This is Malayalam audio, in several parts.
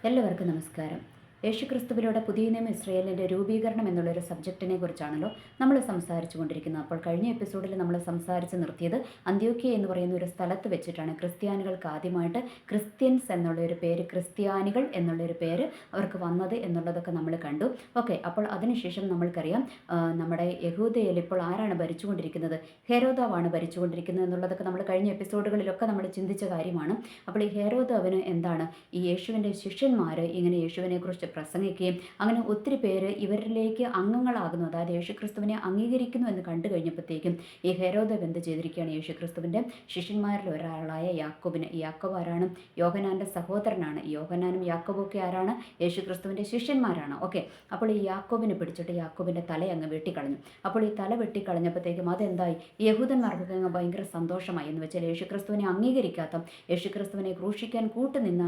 എല്ലാവർക്കും നമസ്കാരം. യേശുക്രിസ്തുവിലൂടെ പുതിയ നിയമ ഇസ്രായേലിൻ്റെ രൂപീകരണം എന്നുള്ളൊരു സബ്ജക്റ്റിനെ കുറിച്ചാണല്ലോ നമ്മൾ സംസാരിച്ചു കൊണ്ടിരിക്കുന്നത്. അപ്പോൾ കഴിഞ്ഞ എപ്പിസോഡിൽ നമ്മൾ സംസാരിച്ച് നിർത്തിയത് അന്ത്യോക്യ എന്ന് പറയുന്ന ഒരു സ്ഥലത്ത് വെച്ചിട്ടാണ് ക്രിസ്ത്യാനികൾക്ക് ആദ്യമായിട്ട് ക്രിസ്ത്യൻസ് എന്നുള്ളൊരു പേര്, ക്രിസ്ത്യാനികൾ എന്നുള്ളൊരു പേര് അവർക്ക് വന്നത് എന്നുള്ളതൊക്കെ നമ്മൾ കണ്ടു. ഓക്കെ, അപ്പോൾ അതിനുശേഷം നമ്മൾക്കറിയാം നമ്മുടെ യഹൂദയിൽ ഇപ്പോൾ ആരാണ് ഭരിച്ചുകൊണ്ടിരിക്കുന്നത്? ഹെരോദാവാണ് ഭരിച്ചുകൊണ്ടിരിക്കുന്നത് എന്നുള്ളതൊക്കെ നമ്മൾ കഴിഞ്ഞ എപ്പിസോഡുകളിലൊക്കെ നമ്മൾ ചിന്തിച്ച കാര്യമാണ്. അപ്പോൾ ഈ ഹെരോദാവിന് എന്താണ്, ഈ യേശുവിൻ്റെ ശിഷ്യന്മാർ ഇങ്ങനെ യേശുവിനെക്കുറിച്ച് പ്രസംഗിക്കുകയും അങ്ങനെ ഒത്തിരി പേര് ഇവരിലേക്ക് അംഗങ്ങളാകുന്നു, അതായത് യേശുക്രിസ്തുവിനെ അംഗീകരിക്കുന്നു എന്ന് കണ്ടു കഴിഞ്ഞപ്പോഴത്തേക്കും ഈ ഹെരോദാവ് എന്ത് ചെയ്തിരിക്കുകയാണ്? യേശുക്രിസ്തുവിൻ്റെ ശിഷ്യന്മാരിൽ ഒരാളായ യാക്കോബിന്, ഈ യാക്കോബ് ആരാണ്? യോഹന്നാൻ്റെ സഹോദരനാണ്. യോഹന്നാനും യാക്കോബൊക്കെ ആരാണ്? യേശുക്രിസ്തുവിൻ്റെ ശിഷ്യന്മാരാണ്. ഓക്കെ, അപ്പോൾ ഈ യാക്കോബിനെ പിടിച്ചിട്ട് യാക്കോബിൻ്റെ തല അങ്ങ് വെട്ടിക്കളഞ്ഞു. അപ്പോൾ ഈ തല വെട്ടിക്കളഞ്ഞപ്പോഴത്തേക്കും അതെന്തായി? യഹൂദന്മാർക്കൊക്കെ അങ്ങ് ഭയങ്കര സന്തോഷമായി. എന്ന് വെച്ചാൽ യേശുക്രിസ്തുവിനെ അംഗീകരിക്കാത്ത, യേശുക്രിസ്തുവിനെ ക്രൂശിക്കാൻ കൂട്ടുനിന്ന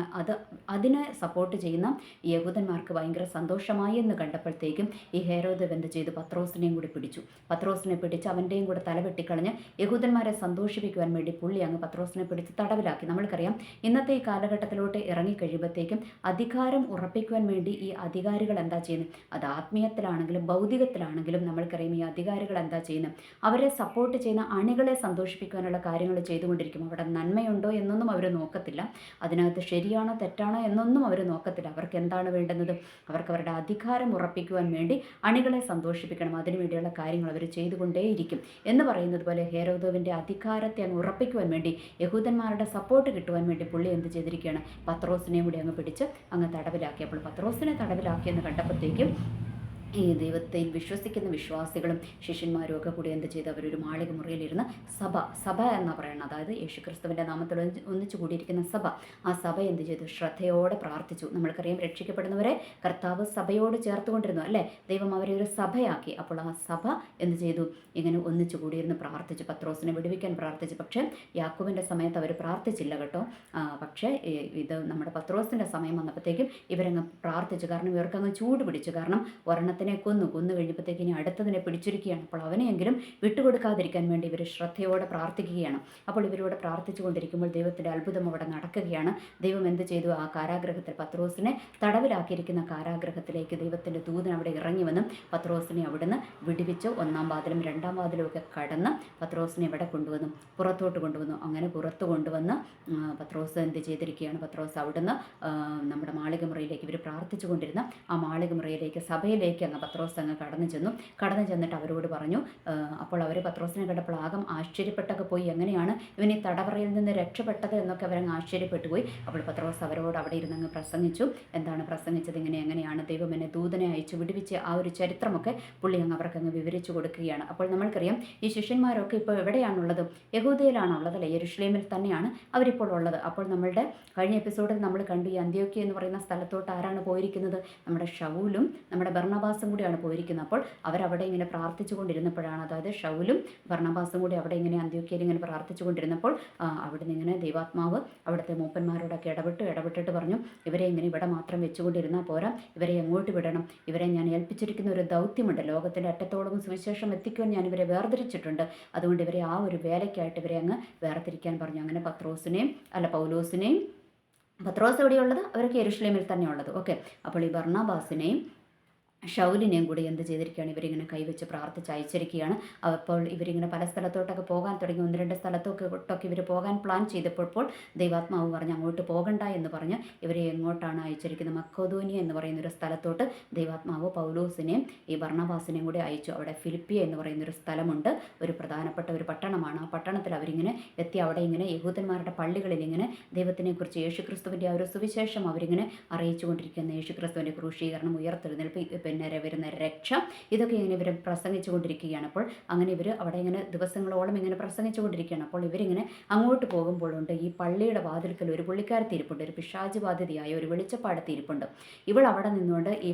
അതിനെ സപ്പോർട്ട് ചെയ്യുന്ന യഹൂദന്മാർക്ക് ഭയങ്കര സന്തോഷമായി എന്ന് കണ്ടപ്പോഴത്തേക്കും ഈ ഹെരോദാവ് എന്ത് ചെയ്തു? പത്രോസിനെയും കൂടി പിടിച്ചു. പത്രോസിനെ പിടിച്ച് അവൻ്റെയും കൂടെ തല വെട്ടിക്കളഞ്ഞ് യഹൂദന്മാരെ സന്തോഷിപ്പിക്കുവാൻ വേണ്ടി പുള്ളി അങ്ങ് പത്രോസിനെ പിടിച്ച് തടവിലാക്കി. നമ്മൾക്കറിയാം ഇന്നത്തെ ഈ കാലഘട്ടത്തിലോട്ട് ഇറങ്ങിക്കഴിയുമ്പോഴത്തേക്കും അധികാരം ഉറപ്പിക്കുവാൻ വേണ്ടി ഈ അധികാരികൾ എന്താ ചെയ്യുന്നത്? അത് ആത്മീയത്തിലാണെങ്കിലും ഭൗതികത്തിലാണെങ്കിലും നമ്മൾക്കറിയാം ഈ അധികാരികൾ എന്താ ചെയ്യുന്നത്? അവരെ സപ്പോർട്ട് ചെയ്യുന്ന അണികളെ സന്തോഷിപ്പിക്കാനുള്ള കാര്യങ്ങൾ ചെയ്തുകൊണ്ടിരിക്കും. അവിടെ നന്മയുണ്ടോ എന്നൊന്നും അവർ നോക്കത്തില്ല, അതിനകത്ത് ശരിയാണോ തെറ്റാണോ എന്നൊന്നും അവർ നോക്കത്തില്ല. അവർക്ക് എന്താണ് വേണ്ടുന്നത്? അവർക്ക് അവരുടെ അധികാരം ഉറപ്പിക്കുവാൻ വേണ്ടി അണികളെ സന്തോഷിപ്പിക്കണം, അതിനുവേണ്ടിയുള്ള കാര്യങ്ങൾ അവർ ചെയ്തുകൊണ്ടേയിരിക്കും എന്ന് പറയുന്നത് പോലെ ഹെരോദാവിൻ്റെ അധികാരത്തെ അങ്ങ് ഉറപ്പിക്കുവാൻ വേണ്ടി, യഹൂദന്മാരുടെ സപ്പോർട്ട് കിട്ടുവാൻ വേണ്ടി പുള്ളി എന്ത് ചെയ്തിരിക്കുകയാണ്? പത്രോസിനെയും കൂടി അങ്ങ് പിടിച്ച് അങ്ങ് തടവിലാക്കി. അപ്പോൾ പത്രോസിനെ തടവിലാക്കിയെന്ന് കണ്ടപ്പോഴത്തേക്കും ഈ ദൈവത്തിൽ വിശ്വസിക്കുന്ന വിശ്വാസികളും ശിഷ്യന്മാരും ഒക്കെ കൂടി എന്ത് ചെയ്ത് അവരൊരു മാളിക മുറിയിലിരുന്ന് സഭ എന്നാണ് പറയുന്നത്, അതായത് യേശുക്രിസ്തുവിൻ്റെ നാമത്തിൽ ഒന്നിച്ചു കൂടിയിരിക്കുന്ന സഭ, ആ സഭ എന്ത് ചെയ്തു? ശ്രദ്ധയോടെ പ്രാർത്ഥിച്ചു. നമ്മൾക്കറിയാം രക്ഷിക്കപ്പെടുന്നവരെ കർത്താവ് സഭയോട് ചേർത്തുകൊണ്ടിരുന്നു അല്ലേ? ദൈവം അവരെ ഒരു സഭയാക്കി. അപ്പോൾ ആ സഭ എന്ത് ചെയ്തു? ഇങ്ങനെ ഒന്നിച്ചു കൂടിയിരുന്ന് പ്രാർത്ഥിച്ചു, പത്രോസിനെ വിടുവിക്കാൻ പ്രാർത്ഥിച്ചു. പക്ഷേ യാക്കോബിൻ്റെ സമയത്ത് അവർ പ്രാർത്ഥിച്ചില്ല കേട്ടോ. പക്ഷേ ഇത് നമ്മുടെ പത്രോസിൻ്റെ സമയം വന്നപ്പോഴത്തേക്കും ഇവരങ്ങ് പ്രാർത്ഥിച്ചു. കാരണം ഇവർക്കങ്ങ് ചൂട് പിടിച്ചു. കാരണം ഒരെണ്ണത്തിന് കൊന്നു കഴിഞ്ഞപ്പോഴത്തേക്ക് ഇനി അടുത്തതിനെ പിടിച്ചിരിക്കുകയാണ്. അപ്പോൾ അവനെയെങ്കിലും വിട്ടുകൊടുക്കാതിരിക്കാൻ വേണ്ടി ഇവർ ശ്രദ്ധയോടെ പ്രാർത്ഥിക്കുകയാണ്. അപ്പോൾ ഇവരോട് പ്രാർത്ഥിച്ചു കൊണ്ടിരിക്കുമ്പോൾ ദൈവത്തിൻ്റെ അത്ഭുതം അവിടെ നടക്കുകയാണ്. ദൈവം എന്ത് ചെയ്തു? ആ കാരാഗ്രഹത്തിൽ, പത്രോസിനെ തടവിലാക്കിയിരിക്കുന്ന കാരാഗ്രഹത്തിലേക്ക് ദൈവത്തിൻ്റെ ദൂതൻ അവിടെ ഇറങ്ങി വന്നും പത്രോസിനെ അവിടുന്ന് വിടുവിച്ച് ഒന്നാം വാതിലും രണ്ടാം വാതിലും ഒക്കെ കടന്ന് പത്രോസിനെ ഇവിടെ കൊണ്ടുവന്നു, പുറത്തോട്ട് കൊണ്ടുവന്നു. അങ്ങനെ പുറത്ത് കൊണ്ടുവന്ന് പത്രോസ് എന്ത് ചെയ്തിരിക്കുകയാണ്? പത്രോസ് അവിടുന്ന് നമ്മുടെ മാളികമുറിയിലേക്ക്, ഇവർ പ്രാർത്ഥിച്ചു കൊണ്ടിരുന്ന ആ മാളികമുറിയിലേക്ക്, സഭയിലേക്ക് പത്രോസ് അങ്ങ് കടന്നു ചെന്നിട്ട് അവരോട് പറഞ്ഞു. അപ്പോൾ അവർ പത്രോസിനെ കണ്ടപ്പോൾ ആകം ആശ്ചര്യപ്പെട്ടൊക്കെ പോയി. എങ്ങനെയാണ് ഇവൻ ഈ തടവറയിൽ നിന്ന് രക്ഷപ്പെട്ടത് എന്നൊക്കെ അവരങ്ങ് ആശ്ചര്യപ്പെട്ടു പോയി. അപ്പോൾ പത്രോസ് അവരോട് അവിടെ ഇരുന്നങ്ങ് പ്രസംഗിച്ചു. എന്താണ് പ്രസംഗിച്ചത്? എങ്ങനെയാണ് ദൈവം എന്നെ ദൂതനെ അയച്ചു വിടുവിച്ച് ആ ഒരു ചരിത്രമൊക്കെ പുള്ളി അവർക്കങ്ങ് വിവരിച്ചു കൊടുക്കുകയാണ്. അപ്പോൾ നമ്മൾക്കറിയാം ഈ ശിഷ്യന്മാരൊക്കെ ഇപ്പോൾ എവിടെയാണുള്ളത്? യഹൂദയിലാണുള്ളത് അല്ലേ? യെരുശലേമിൽ തന്നെയാണ് അവരിപ്പോൾ ഉള്ളത്. അപ്പോൾ നമ്മളുടെ കഴിഞ്ഞ എപ്പിസോഡിൽ നമ്മൾ കണ്ടു ഈ അന്ത്യോക്യ എന്ന് പറയുന്ന സ്ഥലത്തോട്ട് ആരാണ് പോയിരിക്കുന്നത്? നമ്മുടെ ശൗലും നമ്മുടെ ബർണബാസും കൂടിയാണ് പോയിരിക്കുന്നത്. അപ്പോൾ അവരവിടെ ഇങ്ങനെ പ്രാർത്ഥിച്ചു കൊണ്ടിരുന്നപ്പോഴാണ്, അതായത് ശൗലും ബർണബാസും കൂടി അവിടെ ഇങ്ങനെ അന്ത്യോക്യയിൽ ഇങ്ങനെ പ്രാർത്ഥിച്ചു കൊണ്ടിരുന്നപ്പോൾ അവിടെ നിന്ന് ഇങ്ങനെ ദൈവാത്മാവ് അവിടുത്തെ മൂപ്പന്മാരോടൊക്കെ ഇടപെട്ടിട്ട് പറഞ്ഞു, ഇവരെ ഇങ്ങനെ ഇവിടെ മാത്രം വെച്ചുകൊണ്ടിരുന്നാൽ പോരാ, ഇവരെ എങ്ങോട്ട് വിടണം? ഇവരെ ഞാൻ ഏൽപ്പിച്ചിരിക്കുന്ന ഒരു ദൗത്യമുണ്ട്, ലോകത്തിൻ്റെ അറ്റത്തോളം സുവിശേഷം എത്തിക്കുവാൻ ഞാൻ ഇവരെ വേർതിരിച്ചിട്ടുണ്ട്. അതുകൊണ്ട് ഇവരെ ആ ഒരു വേലയ്ക്കായിട്ട് ഇവരെ അങ്ങ് വേർതിരിക്കാൻ പറഞ്ഞു. അങ്ങനെ പൗലോസിനെയും, പത്രോസ് എവിടെയുള്ളത്? അവരൊക്കെ യെരുശലേമിൽ തന്നെ ഉള്ളത്. ഓക്കെ, അപ്പോൾ ഈ ബർണബാസിനെയും ഷൗലിനെയും കൂടി എന്ത് ചെയ്തിരിക്കുകയാണ്? ഇവരിങ്ങനെ കൈവച്ച് പ്രാർത്ഥിച്ച് അയച്ചിരിക്കുകയാണ്. അപ്പോൾ ഇവരിങ്ങനെ പല സ്ഥലത്തോട്ടൊക്കെ പോകാൻ തുടങ്ങി. 1-2 സ്ഥലത്തൊക്കെ ഇവർ പോകാൻ പ്ലാൻ ചെയ്തപ്പോൾ ദൈവാത്മാവ് പറഞ്ഞ് അങ്ങോട്ട് പോകണ്ട എന്ന് പറഞ്ഞ് ഇവരെ എങ്ങോട്ടാണ് അയച്ചിരിക്കുന്നത്? മക്കോദോനിയ എന്ന് പറയുന്നൊരു സ്ഥലത്തോട്ട് ദൈവാത്മാവ് പൗലോസിനെയും ഈ ബർണബാസിനെയും കൂടി അയച്ചു. അവിടെ ഫിലിപ്പിയ എന്ന് പറയുന്നൊരു സ്ഥലമുണ്ട്, ഒരു പ്രധാനപ്പെട്ട ഒരു പട്ടണമാണ്. ആ പട്ടണത്തിൽ അവരിങ്ങനെ എത്തി. അവിടെ ഇങ്ങനെ യഹൂദന്മാരുടെ പള്ളികളിൽ ഇങ്ങനെ ദൈവത്തിനെക്കുറിച്ച്, യേശുക്രിസ്തുവിൻ്റെ ആ ഒരു സുവിശേഷം അവരിങ്ങനെ അറിയിച്ചു കൊണ്ടിരിക്കുന്ന, യേശുക്രിസ്തുവിൻ്റെ ക്രൂശീകരണം, ഉയർത്തെഴുന്നേൽപ്പ്, പിന്നെ വരുന്ന രക്ഷ, ഇതൊക്കെ ഇങ്ങനെ ഇവർ പ്രസംഗിച്ചു കൊണ്ടിരിക്കുകയാണ്. അപ്പോൾ അങ്ങനെ ഇവർ അവിടെ ഇങ്ങനെ ദിവസങ്ങളോളം ഇങ്ങനെ പ്രസംഗിച്ചു കൊണ്ടിരിക്കുകയാണ്. അപ്പോൾ ഇവരിങ്ങനെ അങ്ങോട്ട് പോകുമ്പോഴുണ്ട് ഈ പള്ളിയുടെ വാതിൽക്കൽ ഒരു പുള്ളിക്കാരത്തി ഇരിപ്പുണ്ട്, ഒരു പിശാച് ബാധിതയായ ഒരു വെളിച്ചപ്പാടത്തി ഇരിപ്പുണ്ട്. ഇവൾ അവിടെ നിന്നുകൊണ്ട് ഈ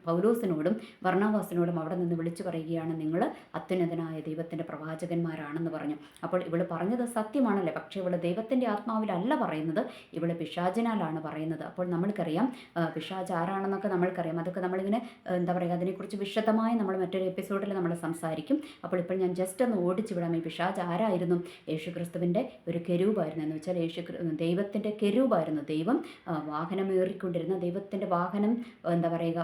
പൗലോസിനോടും ബർണബാസിനോടും അവിടെ നിന്ന് വിളിച്ചു പറയുകയാണ്, നിങ്ങൾ അത്യുന്നതനായ ദൈവത്തിൻ്റെ പ്രവാചകന്മാരാണെന്ന് പറഞ്ഞു. അപ്പോൾ ഇവൾ പറഞ്ഞത് സത്യമാണല്ലേ, പക്ഷേ ഇവൾ ദൈവത്തിൻ്റെ ആത്മാവിലല്ല പറയുന്നത്, ഇവൾ പിശാചിനാലാണ് പറയുന്നത്. അപ്പോൾ നമ്മൾക്കറിയാം പിശാച് ആരാണെന്നൊക്കെ നമ്മൾക്കറിയാം. അതൊക്കെ നമ്മളിങ്ങനെ എന്താ പറയുക, അതിനെക്കുറിച്ച് വിശദമായി നമ്മൾ മറ്റൊരു എപ്പിസോഡിൽ നമ്മൾ സംസാരിക്കും. അപ്പോൾ ഇപ്പോൾ ഞാൻ ജസ്റ്റ് ഒന്ന് ഓടിച്ചു വിടാം. ഈ പിശാച് ആരായിരുന്നു? യേശുക്രിസ്തുവിൻ്റെ ഒരു കെരൂബായിരുന്നു. എന്ന് വെച്ചാൽ ദൈവത്തിൻ്റെ കെരൂബായിരുന്നു. ദൈവം വാഹനമേറിക്കൊണ്ടിരുന്ന, ദൈവത്തിൻ്റെ വാഹനം, എന്താ പറയുക,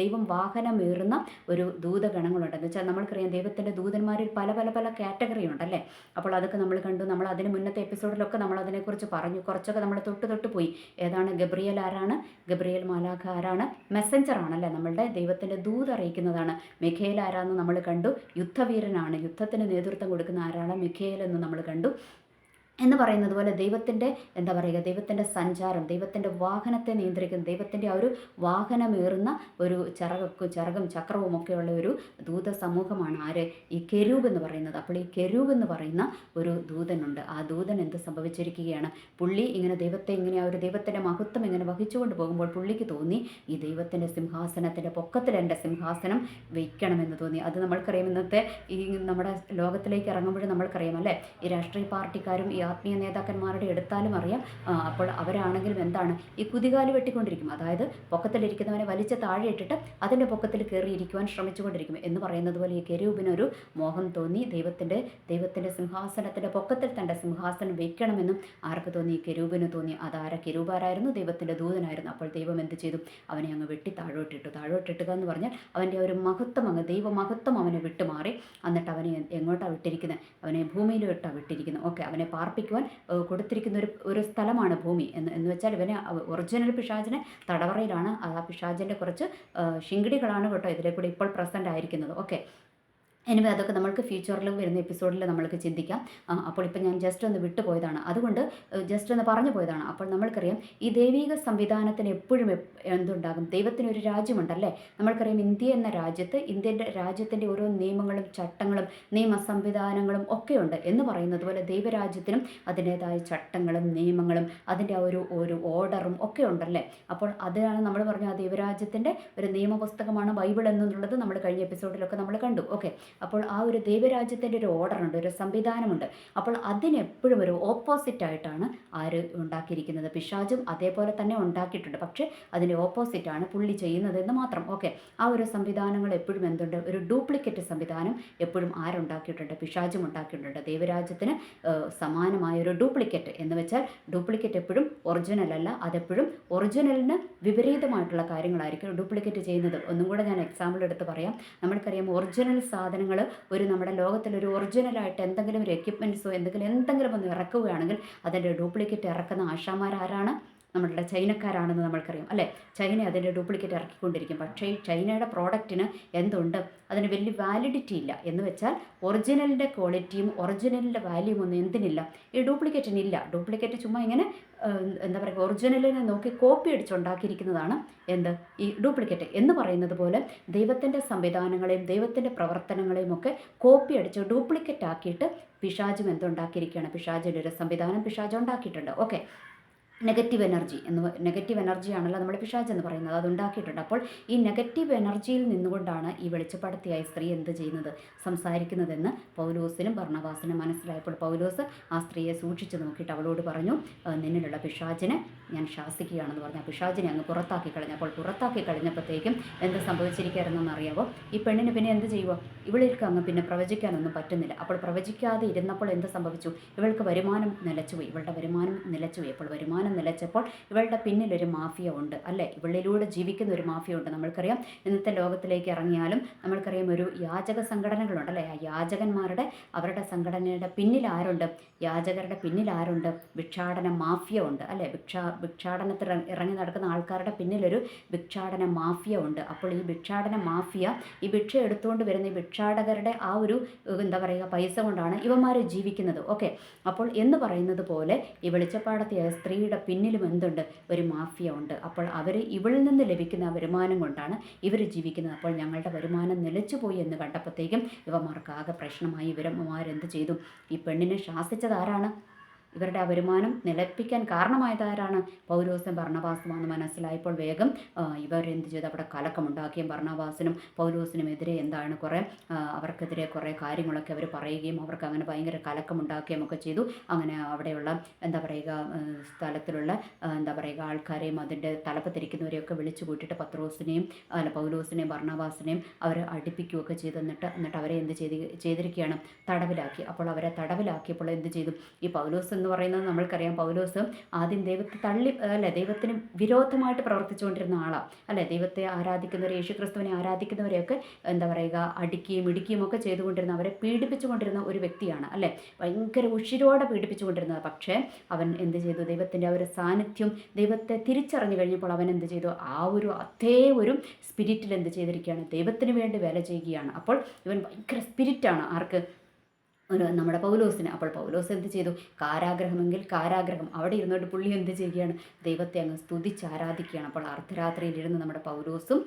ദൈവം വാഹനമേറുന്ന ഒരു ദൂതഗണങ്ങളുണ്ട്. എന്ന് വെച്ചാൽ നമ്മൾക്കറിയാം ദൈവത്തിൻ്റെ ദൂതന്മാരിൽ പല പല പല കാറ്റഗറി ഉണ്ടല്ലേ. അപ്പോൾ അതൊക്കെ നമ്മൾ കണ്ടു. നമ്മൾ അതിന് മുന്നത്തെ എപ്പിസോഡിലൊക്കെ നമ്മൾ അതിനെക്കുറിച്ച് പറഞ്ഞു. കുറച്ചൊക്കെ നമ്മൾ തൊട്ട് പോയി. ഏതാണ് ഗബ്രിയേൽ? ആരാണ് ഗബ്രിയേൽ? മാലാഖ ആരാണ്? മെസ്സഞ്ചർ ആണല്ലേ, നമ്മളുടെ ദൈവത്തിൻ്റെ ദൂത് അറിയിക്കുന്നതാണ്. മിഖായേൽ ആരാന്ന് നമ്മൾ കണ്ടു. യുദ്ധവീരനാണ്, യുദ്ധത്തിന് നേതൃത്വം കൊടുക്കുന്ന ആരാണ്? മിഖായേൽ എന്ന് നമ്മൾ കണ്ടു. എന്ന് പറയുന്നത് പോലെ ദൈവത്തിൻ്റെ, എന്താ പറയുക, ദൈവത്തിൻ്റെ സഞ്ചാരം, ദൈവത്തിൻ്റെ വാഹനത്തെ നിയന്ത്രിക്കുന്ന, ദൈവത്തിൻ്റെ ആ ഒരു വാഹനമേറുന്ന ഒരു ചിറകും ചക്രവും ഒക്കെയുള്ള ഒരു ദൂത സമൂഹമാണ് ആര്? ഈ കെരൂബ് എന്ന് പറയുന്നത്. അപ്പോൾ ഈ കെരൂബ് എന്ന് പറയുന്ന ഒരു ദൂതനുണ്ട്. ആ ദൂതൻ എന്ത് സംഭവിച്ചിരിക്കുകയാണ്? പുള്ളി ഇങ്ങനെ ദൈവത്തെ ഇങ്ങനെ, ആ ഒരു ദൈവത്തിൻ്റെ മഹത്വം ഇങ്ങനെ വഹിച്ചുകൊണ്ട് പോകുമ്പോൾ പുള്ളിക്ക് തോന്നി ഈ ദൈവത്തിൻ്റെ സിംഹാസനത്തിൻ്റെ പൊക്കത്തിൽ എൻ്റെ സിംഹാസനം വയ്ക്കണമെന്ന് തോന്നി. അത് നമ്മൾക്കറിയാം. ഇന്നത്തെ ഈ നമ്മുടെ ലോകത്തിലേക്ക് ഇറങ്ങുമ്പോഴും നമ്മൾക്കറിയാം അല്ലേ, ഈ രാഷ്ട്രീയ പാർട്ടിക്കാരും ഈ ആത്മീയ നേതാക്കന്മാരുടെ എടുത്താലും അറിയാം. അപ്പോൾ അവരാണെങ്കിലും എന്താണ്, ഈ കുതികാല് വെട്ടിക്കൊണ്ടിരിക്കും. അതായത് പൊക്കത്തിലിരിക്കുന്നവനെ വലിച്ച് താഴെ ഇട്ടിട്ട് അതിൻ്റെ പൊക്കത്തിൽ കയറിയിരിക്കുവാൻ ശ്രമിച്ചുകൊണ്ടിരിക്കും എന്ന് പറയുന്നത് പോലെ ഈ കെരൂബിനൊരു മോഹം തോന്നി. ദൈവത്തിൻ്റെ സിംഹാസനത്തിൻ്റെ പൊക്കത്തിൽ തൻ്റെ സിംഹാസനം വയ്ക്കണമെന്നും ആർക്ക് തോന്നി? ഈ കെരൂബിന് തോന്നി. അതാര? കെരൂബാരായിരുന്നു, ദൈവത്തിൻ്റെ ദൂതനായിരുന്നു. അപ്പോൾ ദൈവം എന്ത് ചെയ്തു? അവനെ അങ്ങ് വെട്ടി താഴോട്ടിട്ടുക എന്ന് പറഞ്ഞാൽ അവൻ്റെ ഒരു മഹത്വം, അങ്ങ് ദൈവമഹത്വം അവനെ വിട്ടുമാറി. എന്നിട്ട് അവനെ എങ്ങോട്ടാണ് വിട്ടിരിക്കുന്നത്? അവനെ ഭൂമിയിലോട്ടാണ് വിട്ടിരിക്കുന്നത്. ഓക്കെ, അവനെ പാർപ്പിക്കുവാൻ കൊടുത്തിരിക്കുന്ന ഒരു സ്ഥലമാണ് ഭൂമി. എന്ന് വെച്ചാൽ ഇവനെ ഒറിജിനൽ പിശാചിനെ തടവറയിലാണ്. ആ പിശാചിൻ്റെ കുറച്ച് ശിങ്കിടികളാണ് കേട്ടോ ഇതിലെ കൂടെ ഇപ്പോൾ പ്രസൻ്റ് ആയിരിക്കുന്നത്. ഓക്കെ, എനിവേ അതൊക്കെ നമ്മൾക്ക് ഫ്യൂച്ചറിലും വരുന്ന എപ്പിസോഡിൽ നമ്മൾക്ക് ചിന്തിക്കാം. അപ്പോൾ ഇപ്പം ഞാൻ ജസ്റ്റ് ഒന്ന് വിട്ടുപോയതാണ്, അതുകൊണ്ട് ജസ്റ്റ് ഒന്ന് പറഞ്ഞു പോയതാണ്. അപ്പോൾ നമ്മൾക്കറിയാം ഈ ദൈവിക സംവിധാനത്തിന് എപ്പോഴും എന്തുണ്ടാകും? ദൈവത്തിനൊരു രാജ്യമുണ്ടല്ലേ. നമ്മൾക്കറിയാം ഇന്ത്യ എന്ന രാജ്യത്തിൻ്റെ ഓരോ നിയമങ്ങളും ചട്ടങ്ങളും നിയമ സംവിധാനങ്ങളും ഒക്കെയുണ്ട്. എന്ന് പറയുന്നത് പോലെ ദൈവരാജ്യത്തിനും അതിൻ്റേതായ ചട്ടങ്ങളും നിയമങ്ങളും അതിൻ്റെ ഒരു ഓർഡറും ഒക്കെ ഉണ്ടല്ലേ. അപ്പോൾ അതാണ് നമ്മൾ പറഞ്ഞു, ആ ദൈവരാജ്യത്തിൻ്റെ ഒരു നിയമപുസ്തകമാണ് ബൈബിൾ എന്നുള്ളത് നമ്മൾ കഴിഞ്ഞ എപ്പിസോഡിലൊക്കെ നമ്മൾ കണ്ടു. ഓക്കെ, അപ്പോൾ ആ ഒരു ദൈവരാജ്യത്തിൻ്റെ ഒരു ഓർഡറുണ്ട്, ഒരു സംവിധാനമുണ്ട്. അപ്പോൾ അതിനെപ്പോഴും ഒരു ഓപ്പോസിറ്റായിട്ടാണ് ആര് ഉണ്ടാക്കിയിരിക്കുന്നത്? പിശാചും അതേപോലെ തന്നെ ഉണ്ടാക്കിയിട്ടുണ്ട്. പക്ഷേ അതിൻ്റെ ഓപ്പോസിറ്റാണ് പുള്ളി ചെയ്യുന്നതെന്ന് മാത്രം. ഓക്കെ, ആ ഒരു സംവിധാനങ്ങൾ എപ്പോഴും എന്തുണ്ട്? ഒരു ഡ്യൂപ്ലിക്കേറ്റ് സംവിധാനം എപ്പോഴും ആരുണ്ടാക്കിയിട്ടുണ്ട്? പിശാചും ഉണ്ടാക്കിയിട്ടുണ്ട്. ദൈവരാജ്യത്തിന് സമാനമായ ഒരു ഡ്യൂപ്ലിക്കേറ്റ്. എന്ന് വെച്ചാൽ ഡ്യൂപ്ലിക്കേറ്റ് എപ്പോഴും ഒറിജിനൽ അല്ല, അതെപ്പോഴും ഒറിജിനലിന് വിപരീതമായിട്ടുള്ള കാര്യങ്ങളായിരിക്കും ഡ്യൂപ്ലിക്കേറ്റ് ചെയ്യുന്നത്. ഒന്നും കൂടെ ഞാൻ എക്സാമ്പിൾ എടുത്ത് പറയാം. നമ്മൾക്കറിയാം ഒറിജിനൽ സാധനങ്ങൾ നമ്മുടെ ലോകത്തിലൊരു ഒറിജിനലായിട്ട് എന്തെങ്കിലും ഒരു എക്യുപ്മെൻറ്റ്സോ എന്തെങ്കിലും ഒന്ന് ഇറക്കുകയാണെങ്കിൽ അതിൻ്റെ ഡ്യൂപ്ലിക്കേറ്റ് ഇറക്കുന്ന ആശാന്മാരാരാണ്? നമ്മളുടെ ചൈനക്കാരാണെന്ന് നമ്മൾക്കറിയാം അല്ലേ. ചൈന അതിൻ്റെ ഡ്യൂപ്ലിക്കേറ്റ് ഇറക്കിക്കൊണ്ടിരിക്കും. പക്ഷേ ഈ ചൈനയുടെ പ്രോഡക്റ്റിന് എന്തുണ്ട്? അതിന് വലിയ വാലിഡിറ്റി ഇല്ല. എന്ന് വെച്ചാൽ ഒറിജിനലിൻ്റെ ക്വാളിറ്റിയും ഒറിജിനലിൻ്റെ വാല്യൂവും ഒന്നും എന്തിനില്ല? ഈ ഡ്യൂപ്ലിക്കേറ്റിനില്ല. ഡ്യൂപ്ലിക്കേറ്റ് ചുമ്മാ ഇങ്ങനെ എന്താ പറയുക, ഒറിജിനലിനെ നോക്കി കോപ്പി അടിച്ചുണ്ടാക്കിയിരിക്കുന്നതാണ് എന്ത്? ഈ ഡ്യൂപ്ലിക്കേറ്റ്. എന്ന് പറയുന്നത് പോലെ ദൈവത്തിൻ്റെ സംവിധാനങ്ങളെയും ദൈവത്തിൻ്റെ പ്രവർത്തനങ്ങളെയും ഒക്കെ കോപ്പി അടിച്ച് ഡ്യൂപ്ലിക്കേറ്റ് ആക്കിയിട്ട് പിശാചും എന്തുണ്ടാക്കിയിരിക്കുകയാണ്? പിശാചിൻ്റെ ഒരു സംവിധാനം പിശാച് ഉണ്ടാക്കിയിട്ടുണ്ട്. ഓക്കെ, നെഗറ്റീവ് എനർജിയാണല്ലോ നമ്മൾ പിശാച് എന്ന് പറയുന്നത്, അതുണ്ടാക്കിയിട്ടുണ്ട്. അപ്പോൾ ഈ നെഗറ്റീവ് എനർജിയിൽ നിന്നുകൊണ്ടാണ് ഈ വെളിച്ചപ്പെടുത്തിയായ സ്ത്രീ എന്ത് ചെയ്യുന്നത്? സംസാരിക്കുന്നതെന്ന് പൗലോസിനും ബർണബാസിനും മനസ്സിലായപ്പോൾ പൗലോസ് ആ സ്ത്രീയെ സൂക്ഷിച്ച് നോക്കിയിട്ട് അവളോട് പറഞ്ഞു, നിന്നിലുള്ള പിശാചിനെ ഞാൻ ശാസിക്കുകയാണെന്ന് പറഞ്ഞു. ആ പിശാചിനെ അങ്ങ് പുറത്താക്കി കളഞ്ഞു. അപ്പോൾ പുറത്താക്കി കഴിഞ്ഞപ്പോഴത്തേക്കും എന്ത് സംഭവിച്ചിരിക്കുകയായിരുന്നെന്ന് അറിയാവോ? ഈ പെണ്ണിന് പിന്നെ എന്ത് ചെയ്യുമോ? ഇവൾക്ക് അങ്ങ് പിന്നെ പ്രവചിക്കാനൊന്നും പറ്റുന്നില്ല. അപ്പോൾ പ്രവചിക്കാതെ ഇരുന്നപ്പോൾ എന്ത് സംഭവിച്ചു? ഇവൾക്ക് വരുമാനം നിലച്ചുപോയി. ഇവളുടെ വരുമാനം നിലച്ചുപോയി. അപ്പോൾ വരുമാനം നിലച്ചപ്പോൾ ഇവളുടെ പിന്നിലൊരു മാഫിയ ഉണ്ട് അല്ലേ. ഇവളിലൂടെ ജീവിക്കുന്ന ഒരു മാഫിയ ഉണ്ട്. നമ്മൾക്കറിയാം ഇന്നത്തെ ലോകത്തിലേക്ക് ഇറങ്ങിയാലും നമ്മൾക്കറിയാം ഒരു യാചക സംഘടനകളുണ്ടല്ലേ. ആ യാചകന്മാരുടെ അവരുടെ സംഘടനയുടെ പിന്നിൽ ആരുണ്ട്? യാചകരുടെ പിന്നിൽ ആരുണ്ട്? ഭിക്ഷാടന മാഫിയ ഉണ്ട് അല്ലേ. ഭിക്ഷാടനത്തിൽ ഇറങ്ങി നടക്കുന്ന ആൾക്കാരുടെ പിന്നിലൊരു ഭിക്ഷാടന മാഫിയ ഉണ്ട്. അപ്പോൾ ഈ ഭിക്ഷാടന മാഫിയ ഈ ഭിക്ഷ എടുത്തുകൊണ്ട് വരുന്ന ഈ ഭിക്ഷാടകരുടെ ആ ഒരു എന്താ പറയുക പൈസ കൊണ്ടാണ് ഇവന്മാർ ജീവിക്കുന്നത്. ഓക്കെ, അപ്പോൾ എന്ന് പറയുന്നത് പോലെ ഈ വെളിച്ചപ്പാടത്തിയ സ്ത്രീയുടെ പിന്നിലും എന്തുണ്ട്? ഒരു മാഫിയ ഉണ്ട്. അപ്പോൾ അവർ ഇവളിൽ നിന്ന് ലഭിക്കുന്ന വരുമാനം കൊണ്ടാണ് ഇവർ ജീവിക്കുന്നത്. അപ്പോൾ ഞങ്ങളുടെ വരുമാനം നിലച്ചുപോയി എന്ന് കണ്ടപ്പോഴത്തേക്കും ഇവന്മാർക്ക് ആകെ പ്രശ്നമായി. ഇവരമ്മമാരെന്ത് ചെയ്തു? ഈ പെണ്ണിനെ ശാസിച്ചത് ആരാണ്? ഇവരുടെ ആ വരുമാനം നിലപ്പിക്കാൻ കാരണമായതാരാണ്? പൗലോസും ബർണ്ണബാസുമാണെന്ന് മനസ്സിലായപ്പോൾ വേഗം ഇവരെന്ത് ചെയ്തു? അവിടെ കലക്കമുണ്ടാക്കിയും ബർണ്ണബാസിനും പൗലോസിനുമെതിരെ എന്താണ് അവർക്കെതിരെ കുറേ കാര്യങ്ങളൊക്കെ അവർ പറയുകയും അവർക്ക് അങ്ങനെ ഭയങ്കര കലക്കമുണ്ടാക്കുകയും ഒക്കെ ചെയ്തു. അങ്ങനെ അവിടെയുള്ള എന്താ പറയുക സ്ഥലത്തിലുള്ള എന്താ പറയുക ആൾക്കാരെയും അതിൻ്റെ തലപ്പത്തിരിക്കുന്നവരെയൊക്കെ വിളിച്ചു കൂട്ടിയിട്ട് പൗലോസിനെയും ബർണ്ണബാസിനെയും അവർ അടുപ്പിക്കുകയൊക്കെ ചെയ്തു. എന്നിട്ട് അവരെ എന്ത് ചെയ്തിരിക്കുകയാണ്? തടവിലാക്കി. അപ്പോൾ അവരെ തടവിലാക്കിയപ്പോൾ എന്ത് ചെയ്തു? ഈ പൗലോസ് എന്ന് പറയുന്നത് നമ്മൾക്കറിയാം, പൗലോസ് ആദ്യം ദൈവത്തിന് വിരോധമായിട്ട് പ്രവർത്തിച്ചുകൊണ്ടിരുന്ന ആളാണ് അല്ലേ? ദൈവത്തെ ആരാധിക്കുന്നവരെ, യേശുക്രിസ്തുവിനെ ആരാധിക്കുന്നവരെയൊക്കെ എന്താ പറയുക അടിക്കുകയും ഇടിക്കുകയും ഒക്കെ ചെയ്തുകൊണ്ടിരുന്ന, അവരെ പീഡിപ്പിച്ചുകൊണ്ടിരുന്ന ഒരു വ്യക്തിയാണ് അല്ലേ? ഭയങ്കര ഉഷിരോടെ പീഡിപ്പിച്ചുകൊണ്ടിരുന്നത്. പക്ഷേ അവൻ എന്ത് ചെയ്തു? ദൈവത്തിൻ്റെ ആ ഒരു സാന്നിധ്യം ദൈവത്തെ തിരിച്ചറിഞ്ഞു കഴിഞ്ഞപ്പോൾ അവൻ എന്ത് ചെയ്തു? അതേ ഒരു സ്പിരിറ്റിൽ എന്ത് ചെയ്തിരിക്കുകയാണ്? ദൈവത്തിന് വേണ്ടി വേല ചെയ്യുകയാണ്. അപ്പോൾ ഇവൻ ഭയങ്കര സ്പിരിറ്റാണ് ആർക്ക്? നമ്മുടെ പൗലോസിന്. അപ്പോൾ പൗലോസ് എന്ത് ചെയ്തു? കാരാഗ്രഹമെങ്കിൽ കാരാഗ്രഹം അവിടെ ഇരുന്നോട്ട് പുള്ളി എന്ത് ചെയ്യുകയാണ്? ദൈവത്തെ അങ്ങ് സ്തുതിച്ച് ആരാധിക്കുകയാണ്. അപ്പോൾ അർദ്ധരാത്രിയിലിരുന്ന് നമ്മുടെ പൗലോസും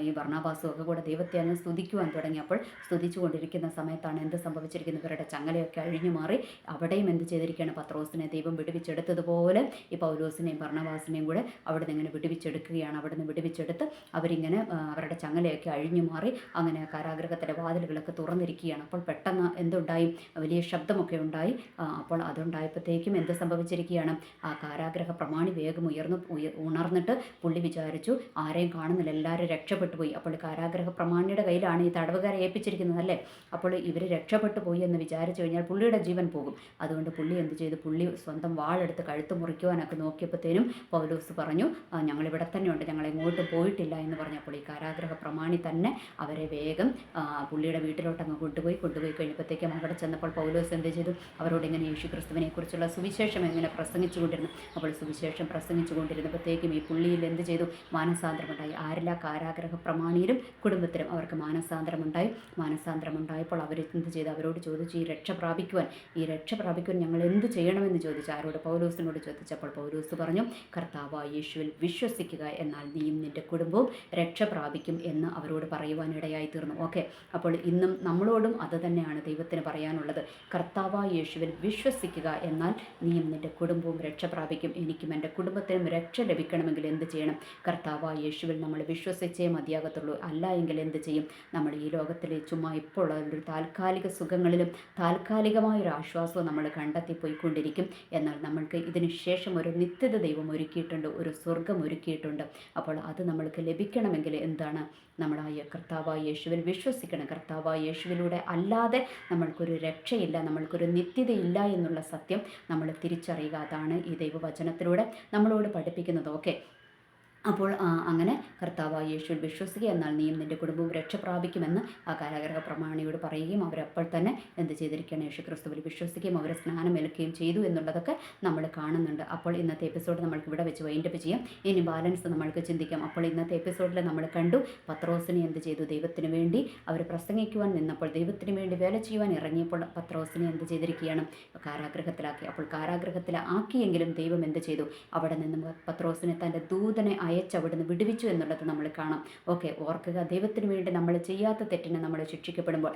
ഈ ബർണ്ണബാസും ഒക്കെ കൂടെ ദൈവത്തെ അങ്ങ് സ്തുതിക്കുവാൻ തുടങ്ങി. അപ്പോൾ സ്തുതിച്ചു കൊണ്ടിരിക്കുന്ന സമയത്താണ് എന്ത് സംഭവിച്ചിരിക്കുന്നത്? ഇവരുടെ ചങ്ങലയൊക്കെ അഴിഞ്ഞു മാറി അവിടെയും എന്ത് ചെയ്തിരിക്കുകയാണ്? പത്രോസിനെ ദൈവം വിടുവിച്ചെടുത്തതുപോലെ ഈ പൗലോസിനെയും ബർണ്ണബാസിനെയും കൂടെ അവിടെ നിന്ന് ഇങ്ങനെ വിടുവിച്ചെടുക്കുകയാണ്. അവിടെ നിന്ന് വിടുവിച്ചെടുത്ത് അവരിങ്ങനെ അവരുടെ ചങ്ങലയൊക്കെ അഴിഞ്ഞു മാറി അങ്ങനെ കാരാഗ്രഹത്തിൻ്റെ വാതിലുകളൊക്കെ തുറന്നിരിക്കുകയാണ്. അപ്പോൾ പെട്ടെന്ന് എന്തുണ്ടായി? വലിയ ശബ്ദമൊക്കെ ഉണ്ടായി. അപ്പോൾ അതുണ്ടായപ്പോഴത്തേക്കും എന്ത് സംഭവിച്ചിരിക്കുകയാണ്? ആ കാരാഗ്രഹ പ്രമാണി വേഗം ഉണർന്നിട്ട് പുള്ളി വിചാരിച്ചു ആരെയും കാണുന്നില്ല, എല്ലാവരും രക്ഷപ്പെട്ടു പോയി. അപ്പോൾ കാരാഗ്രഹ പ്രമാണിയുടെ കയ്യിലാണ് ഈ തടവുകാരെ ഏൽപ്പിച്ചിരിക്കുന്നത് അല്ലേ? അപ്പോൾ ഇവർ രക്ഷപ്പെട്ടു പോയി എന്ന് വിചാരിച്ചു കഴിഞ്ഞാൽ പുള്ളിയുടെ ജീവൻ പോകും. അതുകൊണ്ട് പുള്ളി എന്ത് ചെയ്തു? പുള്ളി സ്വന്തം വാളെടുത്ത് കഴുത്ത് മുറിക്കുവാനൊക്കെ നോക്കിയപ്പോഴത്തേനും പൗലോസ് പറഞ്ഞു ഞങ്ങളിവിടെ തന്നെയുണ്ട്, ഞങ്ങൾ എങ്ങോട്ടും പോയിട്ടില്ല എന്ന് പറഞ്ഞപ്പോൾ ഈ കാരാഗ്രഹ പ്രമാണി തന്നെ അവരെ വേഗം പുള്ളിയുടെ വീട്ടിലോട്ടങ്ങ് കൊണ്ടുപോയി കഴിഞ്ഞപ്പോഴത്തേക്കും അവിടെ ചെന്നപ്പോൾ പൗലോസ് എന്ത് ചെയ്തു? അവരോട് ഇങ്ങനെ യേശുക്രിസ്തുവിനെ കുറിച്ചുള്ള സുവിശേഷം ഇങ്ങനെ പ്രസംഗിച്ചുകൊണ്ടിരുന്നു. അപ്പോൾ സുവിശേഷം പ്രസംഗിച്ചുകൊണ്ടിരുന്നപ്പോഴത്തേക്കും ഈ പുള്ളിയിൽ എന്ത് ചെയ്തു? മാനസാന്തരമുണ്ടായി. ആരില്ല? കാരാഗ്രഹ പ്രമാണിയിലും കുടുംബത്തിലും അവർക്ക് മാനസാന്തരമുണ്ടായപ്പോൾ അവർ എന്ത് ചെയ്തു? അവരോട് ചോദിച്ചു ഈ രക്ഷ പ്രാപിക്കുവാൻ ഞങ്ങൾ എന്ത് ചെയ്യണമെന്ന് ചോദിച്ചു. ആരോട്? പൗലോസിനോട് ചോദിച്ചപ്പോൾ പൗലോസ് പറഞ്ഞു കർത്താവായ യേശുവിൽ വിശ്വസിക്കുക, എന്നാൽ നീയും നിൻ്റെ കുടുംബവും രക്ഷ പ്രാപിക്കും എന്ന് അവരോട് പറയുവാനിടയായി തീർന്നു. ഓക്കെ, അപ്പോൾ ഇന്നും നമ്മളോടും അത് തന്നെയാണ് ദൈവത്തിന് പറയാനുള്ളത്. കർത്താവായ യേശുവിൽ വിശ്വസിക്കുക, എന്നാൽ നീയും നിൻ്റെ കുടുംബവും രക്ഷ പ്രാപിക്കും. എനിക്കും എൻ്റെ കുടുംബത്തിനും രക്ഷ ലഭിക്കണമെങ്കിൽ എന്ത് ചെയ്യണം? കർത്താവായ യേശുവിൽ നമ്മൾ വിശ്വസിച്ചേ മതിയാകത്തുള്ളൂ. അല്ല എങ്കിൽ എന്ത് ചെയ്യും? നമ്മൾ ഈ ലോകത്തിലെ ചുമ്മാ ഇപ്പോൾ ഒരു താൽക്കാലിക സുഖങ്ങളിലും താൽക്കാലികമായൊരു ആശ്വാസവും നമ്മൾ കണ്ടെത്തിപ്പോയിക്കൊണ്ടിരിക്കും. എന്നാൽ നമ്മൾക്ക് ഇതിന് ശേഷം ഒരു നിത്യത ദൈവം ഒരുക്കിയിട്ടുണ്ട്, ഒരു സ്വർഗം ഒരുക്കിയിട്ടുണ്ട്. അപ്പോൾ അത് നമ്മൾക്ക് ലഭിക്കണമെങ്കിൽ എന്താണ്? നമ്മളായ കർത്താവായ യേശുവിൽ വിശ്വസിക്കണം. കർത്താവായ യേശുവിലൂടെ അല്ലാതെ നമ്മൾക്കൊരു രക്ഷയില്ല, നമ്മൾക്കൊരു നിത്യതയില്ല എന്നുള്ള സത്യം നമ്മൾ തിരിച്ചറിയുക. അതാണ് ഈ ദൈവവചനത്തിലൂടെ നമ്മളോട് പഠിപ്പിക്കുന്നത്. ഓക്കെ, അപ്പോൾ അങ്ങനെ കർത്താവായ യേശുവിൽ വിശ്വസിക്കുക, എന്നാൽ നീയും നിൻ്റെ കുടുംബവും രക്ഷ പ്രാപിക്കുമെന്ന് ആ കാരാഗ്രഹ പ്രമാണിയോട് പറയുകയും അവരപ്പോൾ തന്നെ എന്ത് ചെയ്തിരിക്കുകയാണ്? യേശുക്രിസ്തുവിൽ വിശ്വസിക്കുകയും അവരെ സ്നാനമേൽക്കുകയും ചെയ്തു എന്നുള്ളതൊക്കെ നമ്മൾ കാണുന്നുണ്ട്. അപ്പോൾ ഇന്നത്തെ എപ്പിസോഡ് നമ്മൾക്ക് ഇവിടെ വെച്ച് വൈൻഡപ്പ് ചെയ്യാം. ഇനി ബാലൻസ് നമ്മൾക്ക് ചിന്തിക്കാം. അപ്പോൾ ഇന്നത്തെ എപ്പിസോഡിൽ നമ്മൾ കണ്ടു പത്രോസിനെ എന്ത് ചെയ്തു? ദൈവത്തിന് വേണ്ടി അവർ പ്രസംഗിക്കുവാൻ നിന്നപ്പോൾ, ദൈവത്തിന് വേണ്ടി വേല ചെയ്യുവാൻ ഇറങ്ങിയപ്പോൾ പത്രോസിനെ എന്ത് ചെയ്തിരിക്കുകയാണ്? കാരാഗ്രഹത്തിലാക്കി. അപ്പോൾ കാരാഗ്രഹത്തിലാക്കിയെങ്കിലും ദൈവം എന്ത് ചെയ്തു? അവിടെ നിന്ന് പത്രോസിനെ തൻ്റെ ദൂതനെ അവിടുന്ന് വിടുവിച്ചു എന്നുള്ളത് നമ്മൾ കാണാം. ഓക്കെ, ഓർക്കുക, ദൈവത്തിന് വേണ്ടി നമ്മൾ ചെയ്യാത്ത തെറ്റിനെ നമ്മൾ ശിക്ഷിക്കപ്പെടുമ്പോൾ,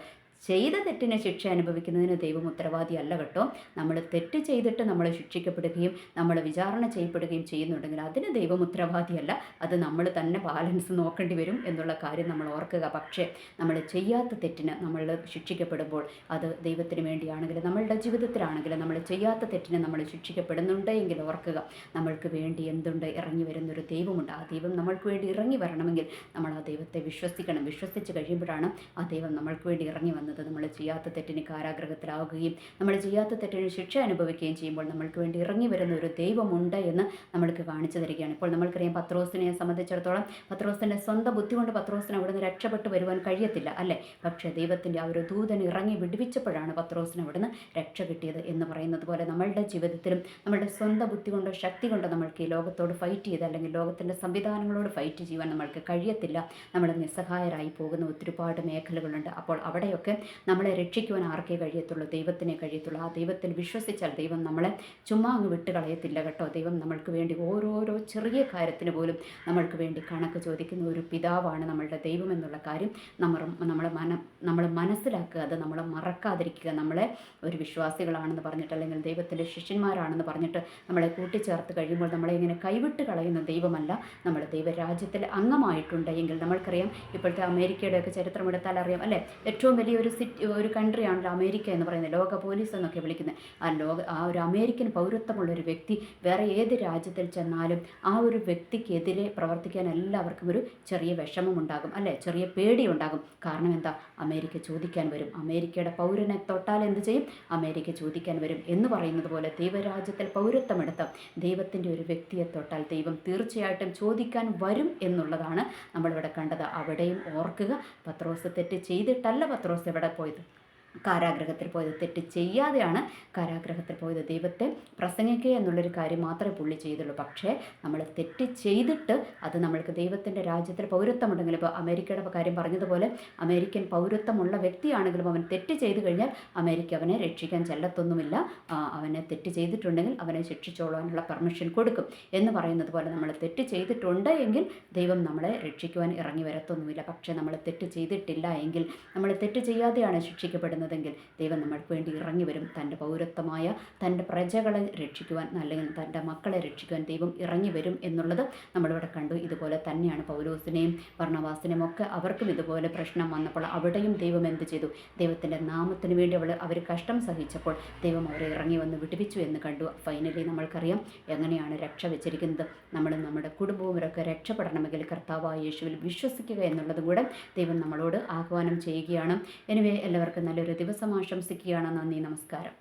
ചെയ്ത തെറ്റിനെ ശിക്ഷ അനുഭവിക്കുന്നതിന് ദൈവം ഉത്തരവാദിയല്ല കേട്ടോ. നമ്മൾ തെറ്റ് ചെയ്തിട്ട് നമ്മൾ ശിക്ഷിക്കപ്പെടുകയും നമ്മൾ വിചാരണ ചെയ്യപ്പെടുകയും ചെയ്യുന്നുണ്ടെങ്കിൽ അതിന് ദൈവം ഉത്തരവാദിയല്ല. അത് നമ്മൾ തന്നെ ബാലൻസ് നോക്കേണ്ടി വരും എന്നുള്ള കാര്യം നമ്മൾ ഓർക്കുക. പക്ഷേ നമ്മൾ ചെയ്യാത്ത തെറ്റിന് നമ്മൾ ശിക്ഷിക്കപ്പെടുമ്പോൾ അത് ദൈവത്തിന് വേണ്ടിയാണെങ്കിലും നമ്മളുടെ ജീവിതത്തിലാണെങ്കിലും നമ്മൾ ചെയ്യാത്ത തെറ്റിന് നമ്മൾ ശിക്ഷിക്കപ്പെടുന്നുണ്ട് എങ്കിൽ ഓർക്കുക, നമ്മൾക്ക് വേണ്ടി എന്തുണ്ട്? ഇറങ്ങി വരുന്നൊരു ദൈവമുണ്ട്. ആ ദൈവം നമ്മൾക്ക് വേണ്ടി ഇറങ്ങി വരണമെങ്കിൽ നമ്മൾ ആ ദൈവത്തെ വിശ്വസിക്കണം. വിശ്വസിച്ച് കഴിയുമ്പോഴാണ് ആ ദൈവം നമ്മൾക്ക് വേണ്ടി ഇറങ്ങി വന്നത്. നമ്മൾ ചെയ്യാത്ത തെറ്റിന് കാരാഗ്രഹത്തിലാവുകയും നമ്മൾ ചെയ്യാത്ത തെറ്റിന് ശിക്ഷ അനുഭവിക്കുകയും ചെയ്യുമ്പോൾ നമ്മൾക്ക് വേണ്ടി ഇറങ്ങി വരുന്ന ഒരു ദൈവമുണ്ട് എന്ന് നമ്മൾക്ക് കാണിച്ചു തരികയാണ്. ഇപ്പോൾ നമ്മൾക്കറിയാം പത്രോസിനെ സംബന്ധിച്ചിടത്തോളം പത്രോസിൻ്റെ സ്വന്തം ബുദ്ധി കൊണ്ട് പത്രോസിന് അവിടുന്ന് രക്ഷപ്പെട്ടു വരുവാൻ കഴിയത്തില്ല അല്ലേ? പക്ഷേ ദൈവത്തിൻ്റെ ആ ഒരു ദൂതൻ ഇറങ്ങി വിടുവിച്ചപ്പോഴാണ് പത്രോസിന് അവിടുന്ന് രക്ഷ കിട്ടിയത് എന്ന് പറയുന്നത് പോലെ നമ്മളുടെ ജീവിതത്തിലും നമ്മളുടെ സ്വന്തം ബുദ്ധി കൊണ്ടോ ശക്തി കൊണ്ടോ നമ്മൾക്ക് ഈ ലോകത്തോട് ഫൈറ്റ് ചെയ്ത് അല്ലെങ്കിൽ ലോകത്തിൻ്റെ സംവിധാനങ്ങളോട് ഫൈറ്റ് ചെയ്യുവാൻ നമ്മൾക്ക് കഴിയത്തില്ല. നമ്മൾ നിസ്സഹായരായി പോകുന്ന ഒരുപാട് മേഖലകളുണ്ട്. അപ്പോൾ അവിടെയൊക്കെ നമ്മളെ രക്ഷിക്കുവാൻ ആർക്കേ കഴിയത്തുള്ളൂ? ദൈവത്തിനെ കഴിയത്തുള്ളൂ. ആ ദൈവത്തിൽ വിശ്വസിച്ചാൽ ദൈവം നമ്മളെ ചുമ്മാ അങ്ങ് വിട്ട് കളയത്തില്ല കേട്ടോ. ദൈവം നമ്മൾക്ക് വേണ്ടി ഓരോരോ ചെറിയ കാര്യത്തിന് പോലും നമ്മൾക്ക് വേണ്ടി കണക്ക് ചോദിക്കുന്ന ഒരു പിതാവാണ് നമ്മളുടെ ദൈവം എന്നുള്ള കാര്യം നമ്മൾ മനസ്സിലാക്കുക. അത് നമ്മൾ മറക്കാതിരിക്കുക. നമ്മളെ ഒരു വിശ്വാസികളാണെന്ന് പറഞ്ഞിട്ട് അല്ലെങ്കിൽ ദൈവത്തിൻ്റെ ശിഷ്യന്മാരാണെന്ന് പറഞ്ഞിട്ട് നമ്മളെ കൂട്ടിച്ചേർത്ത് കഴിയുമ്പോൾ നമ്മളെ ഇങ്ങനെ കൈവിട്ട് കളയുന്ന ദൈവമല്ല. നമ്മൾ ദൈവരാജ്യത്തിൽ അംഗമായിട്ടുണ്ടെങ്കിൽ നമ്മൾക്കറിയാം, ഇപ്പോഴത്തെ അമേരിക്കയുടെയൊക്കെ ചരിത്രം എടുത്താൽ അറിയാം അല്ലേ, ഏറ്റവും വലിയ ഒരു കൺട്രിയാണല്ലോ അമേരിക്ക എന്ന് പറയുന്നത്. ലോക പോലീസ് എന്നൊക്കെ വിളിക്കുന്നത്. ആ ഒരു അമേരിക്കൻ പൗരത്വമുള്ള ഒരു വ്യക്തി വേറെ ഏത് രാജ്യത്തിൽ ചെന്നാലും ആ ഒരു വ്യക്തിക്കെതിരെ പ്രവർത്തിക്കാൻ എല്ലാവർക്കും ഒരു ചെറിയ വിഷമമുണ്ടാകും അല്ലേ, ചെറിയ പേടിയുണ്ടാകും. കാരണം എന്താ? അമേരിക്ക ചോദിക്കാൻ വരും. അമേരിക്കയുടെ പൗരനെ തൊട്ടാൽ എന്ത് ചെയ്യും? അമേരിക്ക ചോദിക്കാൻ വരും എന്ന് പറയുന്നത് പോലെ ദൈവരാജ്യത്തിൽ പൗരത്വമെടുത്ത ദൈവത്തിൻ്റെ ഒരു വ്യക്തിയെ തൊട്ടാൽ ദൈവം തീർച്ചയായിട്ടും ചോദിക്കാൻ വരും എന്നുള്ളതാണ് നമ്മളിവിടെ കണ്ടത്. അവിടെയും ഓർക്കുക, പത്രോസ് തെറ്റ് ചെയ്തിട്ടല്ല പത്രോസ് എവിടെ പോയത്? കാരാഗ്രഹത്തിൽ പോയത്. തെറ്റ് ചെയ്യാതെയാണ് കാരാഗ്രഹത്തിൽ പോയത്. ദൈവത്തെ പ്രസംഗിക്കുക എന്നുള്ളൊരു കാര്യം മാത്രമേ പുള്ളി ചെയ്തുള്ളൂ. പക്ഷേ നമ്മൾ തെറ്റ് ചെയ്തിട്ട് അത് നമ്മൾക്ക് ദൈവത്തിൻ്റെ രാജ്യത്തിൽ പൗരത്വമുണ്ടെങ്കിൽ, ഇപ്പോൾ അമേരിക്കയുടെ കാര്യം പറഞ്ഞതുപോലെ അമേരിക്കൻ പൗരത്വമുള്ള വ്യക്തിയാണെങ്കിലും അവൻ തെറ്റ് ചെയ്തു കഴിഞ്ഞാൽ അമേരിക്ക അവനെ രക്ഷിക്കാൻ ചെല്ലത്തൊന്നുമില്ല. അവനെ തെറ്റ് ചെയ്തിട്ടുണ്ടെങ്കിൽ അവനെ ശിക്ഷിച്ചോളാനുള്ള പെർമിഷൻ കൊടുക്കും എന്ന് പറയുന്നത് പോലെ നമ്മൾ തെറ്റ് ചെയ്തിട്ടുണ്ട് എങ്കിൽ ദൈവം നമ്മളെ രക്ഷിക്കുവാൻ ഇറങ്ങി വരത്തൊന്നുമില്ല. പക്ഷേ നമ്മൾ തെറ്റ് ചെയ്തിട്ടില്ല എങ്കിൽ, നമ്മൾ തെറ്റ് ചെയ്യാതെയാണ് ശിക്ഷിക്കപ്പെടുന്നത് െങ്കിൽ ദൈവം നമ്മൾക്ക് വേണ്ടി ഇറങ്ങി വരും. തൻ്റെ പൗരത്വമായ തൻ്റെ പ്രജകളെ രക്ഷിക്കുവാൻ, അല്ലെങ്കിൽ തൻ്റെ മക്കളെ രക്ഷിക്കുവാൻ ദൈവം ഇറങ്ങി വരും എന്നുള്ളത് നമ്മളിവിടെ കണ്ടു. ഇതുപോലെ തന്നെയാണ് പൗലോസിനെയും ബർണ്ണബാസിനെയും ഒക്കെ അവർക്കും ഇതുപോലെ പ്രശ്നം വന്നപ്പോൾ അവിടെയും ദൈവം എന്ത് ചെയ്തു? ദൈവത്തിൻ്റെ നാമത്തിന് വേണ്ടി അവർ കഷ്ടം സഹിച്ചപ്പോൾ ദൈവം അവരെ ഇറങ്ങി വന്ന് വിടുവിച്ചു എന്ന് കണ്ടു. ഫൈനലി നമ്മൾക്കറിയാം എങ്ങനെയാണ് രക്ഷ വെച്ചിരിക്കുന്നത്. നമ്മുടെ കുടുംബവും ഇവരൊക്കെ രക്ഷപ്പെടണമെങ്കിൽ കർത്താവായ യേശുവിൽ വിശ്വസിക്കുക എന്നുള്ളതും കൂടെ ദൈവം നമ്മളോട് ആഹ്വാനം ചെയ്യുകയാണ്. എനിവേ, എല്ലാവർക്കും നല്ലൊരു ദിവസം ആശംസിക്കുകയാണ്. നന്ദി, നമസ്കാരം.